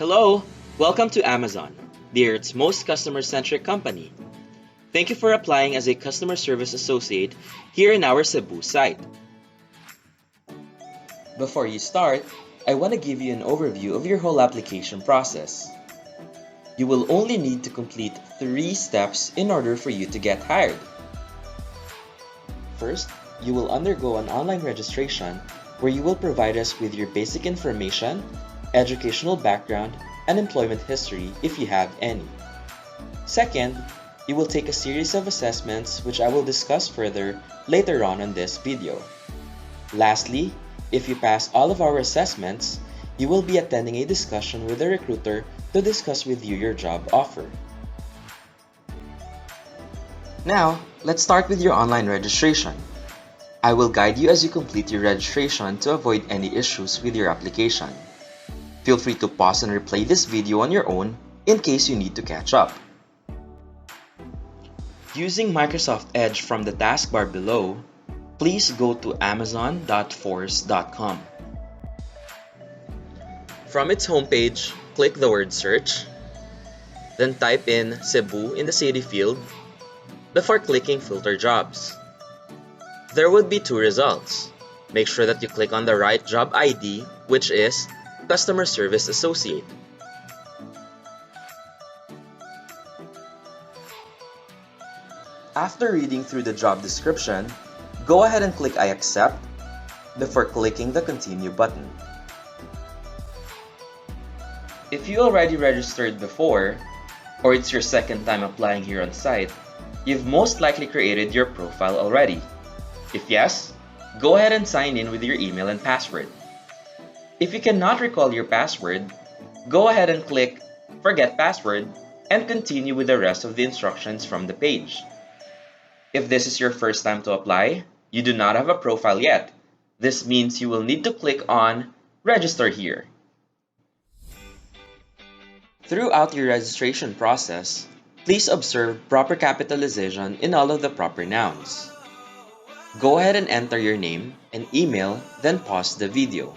Hello, welcome to Amazon, the Earth's most customer-centric company. Thank you for applying as a customer service associate here in our Cebu site. Before you start, I want to give you an overview of your whole application process. You will only need to complete 3 steps in order for you to get hired. First, you will undergo an online registration where you will provide us with your basic information, educational background, and employment history if you have any. Second, you will take a series of assessments which I will discuss further later on this video. Lastly, if you pass all of our assessments, you will be attending a discussion with a recruiter to discuss with you your job offer. Now, let's start with your online registration. I will guide you as you complete your registration to avoid any issues with your application. Feel free to pause and replay this video on your own in case you need to catch up. Using Microsoft Edge from the taskbar below, please go to amazon.force.com. From its homepage, click the word search, then type in Cebu in the city field before clicking filter jobs. There would be 2 results. Make sure that you click on the right job ID, which is Customer Service Associate. After reading through the job description, go ahead and click I accept before clicking the Continue button. If you already registered before, or it's your second time applying here on site, you've most likely created your profile already. If yes, go ahead and sign in with your email and password. If you cannot recall your password, go ahead and click Forget Password and continue with the rest of the instructions from the page. If this is your first time to apply, you do not have a profile yet. This means you will need to click on Register here. Throughout your registration process, please observe proper capitalization in all of the proper nouns. Go ahead and enter your name and email, then pause the video.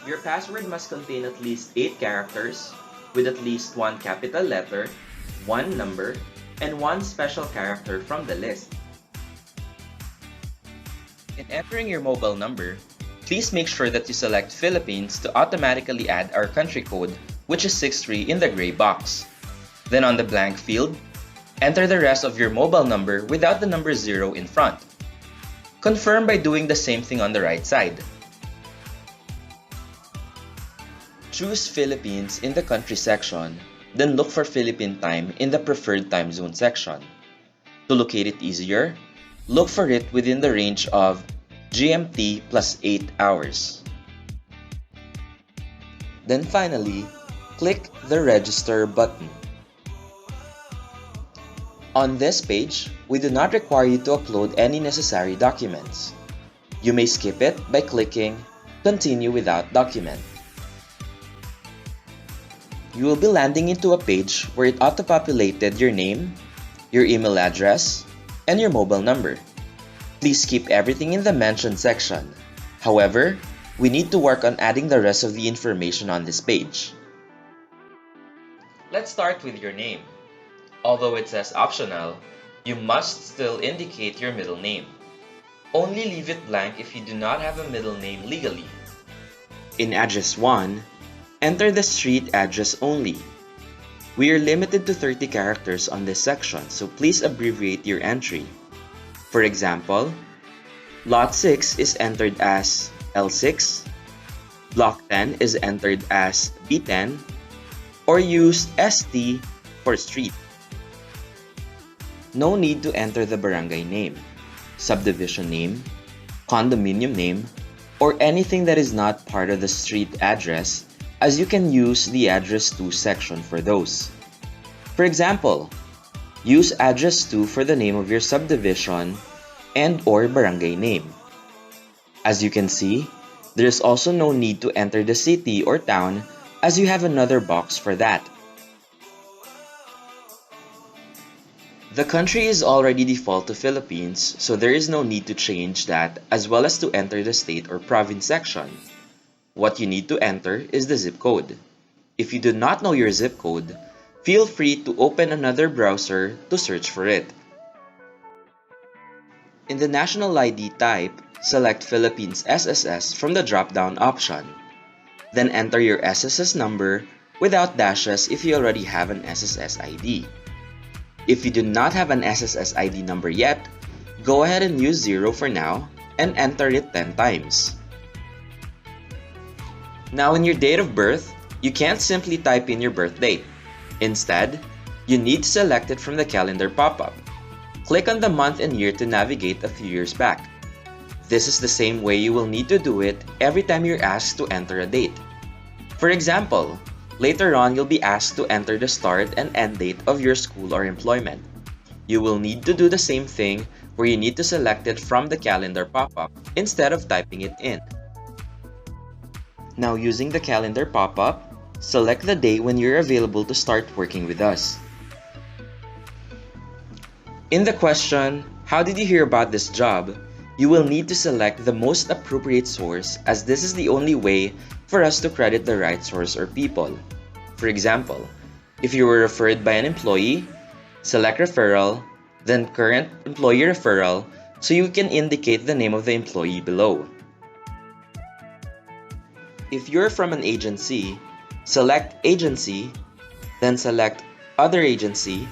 Your password must contain at least 8 characters with at least 1 capital letter, 1 number, and 1 special character from the list. In entering your mobile number, please make sure that you select Philippines to automatically add our country code, which is 63 in the gray box. Then on the blank field, enter the rest of your mobile number without the number 0 in front. Confirm by doing the same thing on the right side. Choose Philippines in the country section, then look for Philippine time in the preferred time zone section. To locate it easier, look for it within the range of GMT plus 8 hours. Then finally, click the Register button. On this page, we do not require you to upload any necessary documents. You may skip it by clicking Continue without document. You will be landing into a page where it auto-populated your name, your email address, and your mobile number. Please keep everything in the mentioned section. However, we need to work on adding the rest of the information on this page. Let's start with your name. Although it says optional, you must still indicate your middle name. Only leave it blank if you do not have a middle name legally. In Address 1, enter the street address only. We are limited to 30 characters on this section, so please abbreviate your entry. For example, Lot 6 is entered as L6, Block 10 is entered as B10, or use ST for street. No need to enter the barangay name, subdivision name, condominium name, or anything that is not part of the street address, as you can use the Address 2 section for those. For example, use Address 2 for the name of your subdivision and/or barangay name. As you can see, there is also no need to enter the city or town as you have another box for that. The country is already default to Philippines, so there is no need to change that as well as to enter the state or province section. What you need to enter is the zip code. If you do not know your zip code, feel free to open another browser to search for it. In the national ID type, select Philippines SSS from the drop-down option. Then enter your SSS number without dashes if you already have an SSS ID. If you do not have an SSS ID number yet, go ahead and use 0 for now and enter it 10 times. Now in your date of birth, you can't simply type in your birth date. Instead, you need to select it from the calendar pop-up. Click on the month and year to navigate a few years back. This is the same way you will need to do it every time you're asked to enter a date. For example, later on you'll be asked to enter the start and end date of your school or employment. You will need to do the same thing where you need to select it from the calendar pop-up instead of typing it in. Now using the calendar pop-up, select the day when you're available to start working with us. In the question, "How did you hear about this job?" you will need to select the most appropriate source, as this is the only way for us to credit the right source or people. For example, if you were referred by an employee, select referral, then current employee referral, so you can indicate the name of the employee below. If you're from an agency, select agency, then select other agency,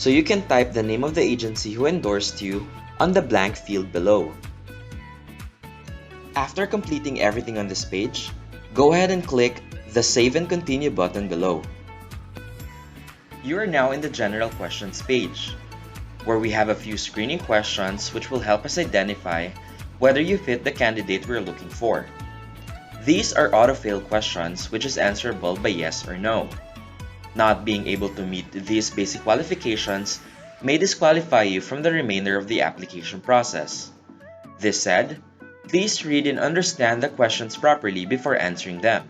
so you can type the name of the agency who endorsed you on the blank field below. After completing everything on this page, go ahead and click the Save and Continue button below. You are now in the General Questions page, where we have a few screening questions which will help us identify whether you fit the candidate we're looking for. These are autofill questions which is answerable by yes or no. Not being able to meet these basic qualifications may disqualify you from the remainder of the application process. This said, please read and understand the questions properly before answering them.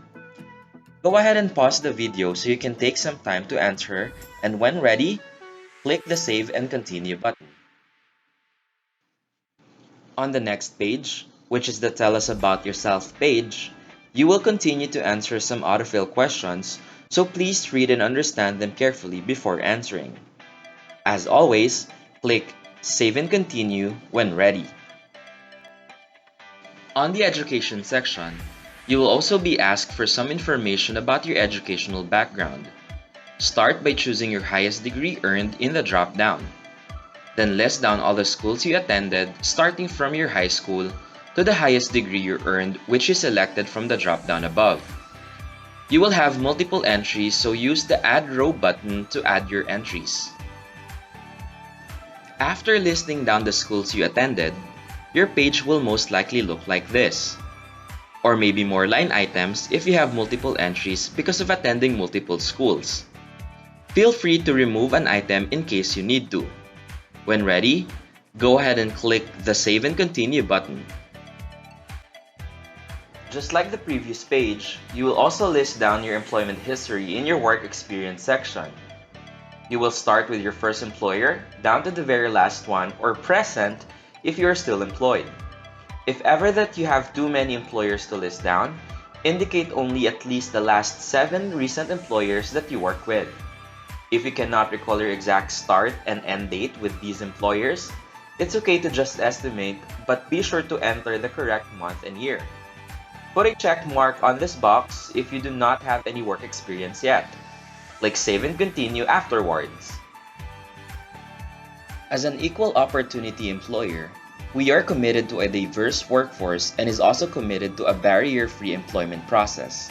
Go ahead and pause the video so you can take some time to answer, and when ready, click the Save and Continue button. On the next page, which is the Tell Us About Yourself page, you will continue to answer some autofill questions, so please read and understand them carefully before answering. As always, click Save and Continue when ready. On the Education section, you will also be asked for some information about your educational background. Start by choosing your highest degree earned in the drop-down. Then list down all the schools you attended, starting from your high school to the highest degree you earned, which is selected from the drop-down above. You will have multiple entries, so use the Add Row button to add your entries. After listing down the schools you attended, your page will most likely look like this. Or maybe more line items if you have multiple entries because of attending multiple schools. Feel free to remove an item in case you need to. When ready, go ahead and click the Save and Continue button. Just like the previous page, you will also list down your employment history in your work experience section. You will start with your first employer down to the very last one, or present if you are still employed. If ever that you have too many employers to list down, indicate only at least the last 7 recent employers that you work with. If you cannot recall your exact start and end date with these employers, it's okay to just estimate, but be sure to enter the correct month and year. Put a check mark on this box if you do not have any work experience yet. Click Save and Continue afterwards. As an equal opportunity employer, we are committed to a diverse workforce and is also committed to a barrier-free employment process.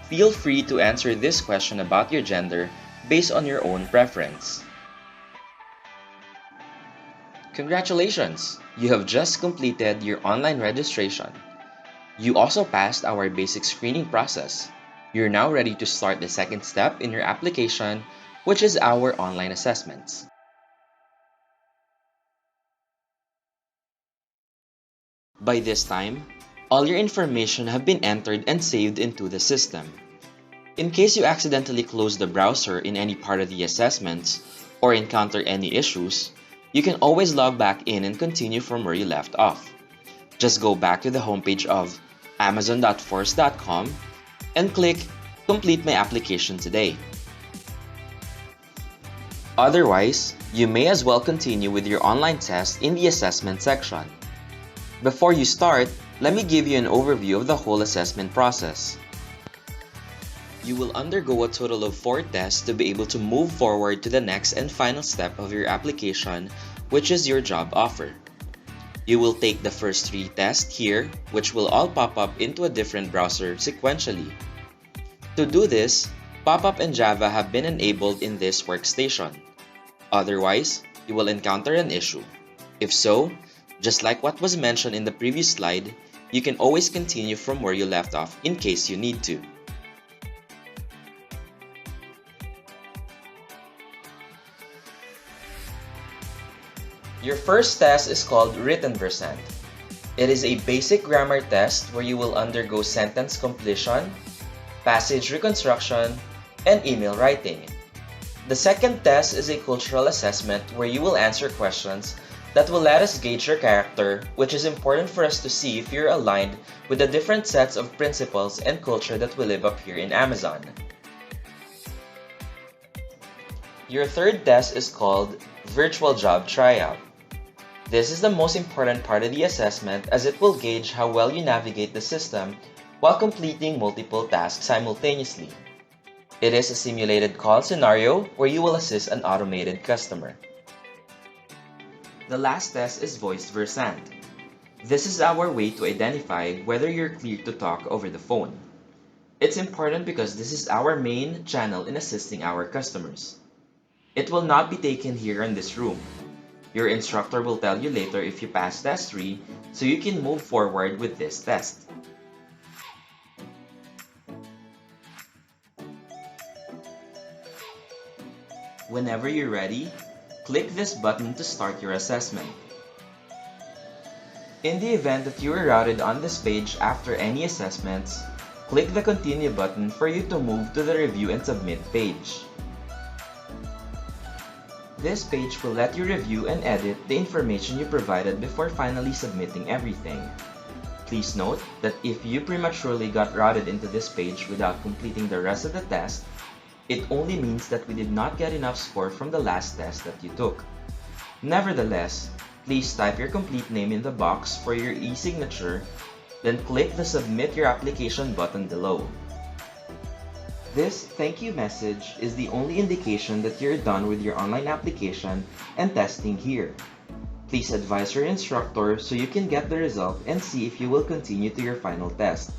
Feel free to answer this question about your gender based on your own preference. Congratulations! You have just completed your online registration. You also passed our basic screening process. You're now ready to start the second step in your application, which is our online assessments. By this time, all your information have been entered and saved into the system. In case you accidentally close the browser in any part of the assessments or encounter any issues, you can always log back in and continue from where you left off. Just go back to the homepage of amazon.force.com, and click Complete my application today. Otherwise, you may as well continue with your online test in the assessment section. Before you start, let me give you an overview of the whole assessment process. You will undergo a total of 4 tests to be able to move forward to the next and final step of your application, which is your job offer. You will take the first 3 tests here, which will all pop up into a different browser sequentially. To do this, pop-up and Java have been enabled in this workstation. Otherwise, you will encounter an issue. If so, just like what was mentioned in the previous slide, you can always continue from where you left off in case you need to. Your first test is called Written Versant. It is a basic grammar test where you will undergo sentence completion, passage reconstruction, and email writing. The second test is a cultural assessment where you will answer questions that will let us gauge your character, which is important for us to see if you're aligned with the different sets of principles and culture that we live up here in Amazon. Your third test is called Virtual Job Tryout. This is the most important part of the assessment as it will gauge how well you navigate the system while completing multiple tasks simultaneously. It is a simulated call scenario where you will assist an automated customer. The last test is Voice Versant. This is our way to identify whether you're clear to talk over the phone. It's important because this is our main channel in assisting our customers. It will not be taken here in this room. Your instructor will tell you later if you pass test 3 so you can move forward with this test. Whenever you're ready, click this button to start your assessment. In the event that you are routed on this page after any assessments, click the Continue button for you to move to the Review and Submit page. This page will let you review and edit the information you provided before finally submitting everything. Please note that if you prematurely got routed into this page without completing the rest of the test, it only means that we did not get enough score from the last test that you took. Nevertheless, please type your complete name in the box for your e-signature, then click the Submit Your Application button below. This thank you message is the only indication that you're done with your online application and testing here. Please advise your instructor so you can get the result and see if you will continue to your final test.